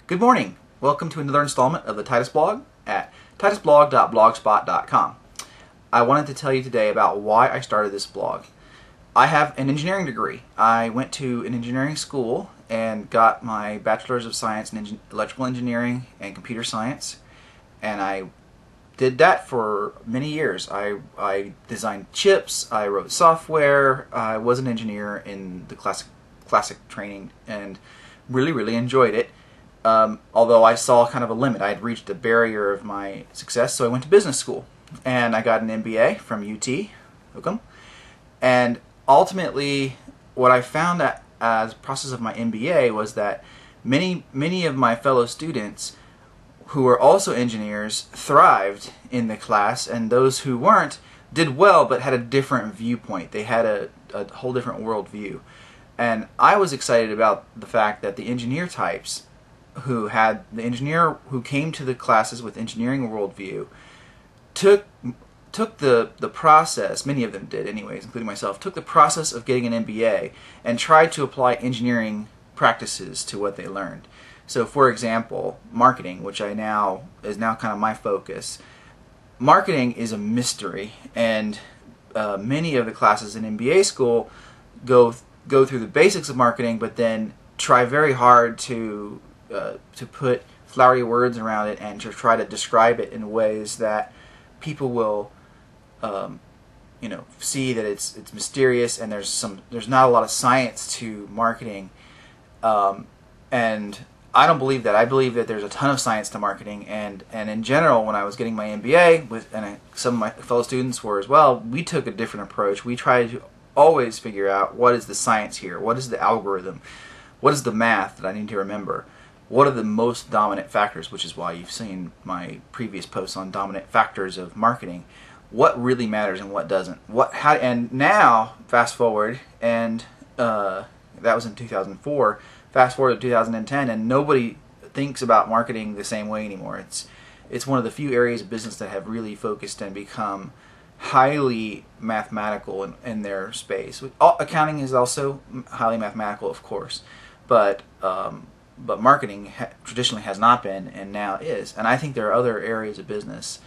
Good morning. Welcome to another installment of the Tytusblog at tytusblog.blogspot.com. I wanted to tell you today about why I started this blog. I have an engineering degree. I went to an engineering school and got my Bachelor's of Science in Electrical Engineering and Computer Science, and I did that for many years. I designed chips, I wrote software, I was an engineer in the classic training and really enjoyed it. Although I saw kind of a limit. I had reached the barrier of my success, so I went to business school. And I got an MBA from UT, Oakham. And ultimately, what I found that as a process of my MBA was that many of my fellow students who were also engineers thrived in the class, and those who weren't did well but had a different viewpoint. They had a whole different worldview. And I was excited about the fact that the engineer types who came to the classes with engineering worldview took the process, many of them did anyways, including myself, took the process of getting an MBA and tried to apply engineering practices to what they learned. So for example, marketing, which is now kind of my focus. Marketing is a mystery, and many of the classes in MBA school go through the basics of marketing, but then try very hard to put flowery words around it and to try to describe it in ways that people will see that it's mysterious, and there's not a lot of science to marketing, and I don't believe that. I believe that there's a ton of science to marketing, and in general, when I was getting my MBA, some of my fellow students were as well, we took a different approach. We tried to always figure out what is the science here, what is the algorithm, what is the math that I need to remember, what are the most dominant factors, which is why you've seen my previous posts on dominant factors of marketing, what really matters and what doesn't. And now, fast forward, and that was in 2004, fast forward to 2010, and nobody thinks about marketing the same way anymore. It's one of the few areas of business that have really focused and become highly mathematical in their space. Accounting is also highly mathematical, of course, but marketing traditionally has not been, and now is. And I think there are other areas of business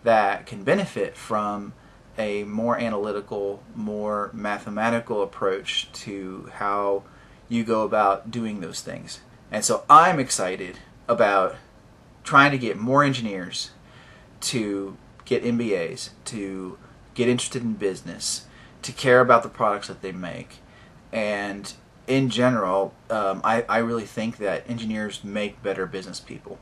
that can benefit from a more analytical, more mathematical approach to how you go about doing those things. And so I'm excited about trying to get more engineers to get MBAs, to get interested in business, to care about the products that they make. And in general, I really think that engineers make better business people.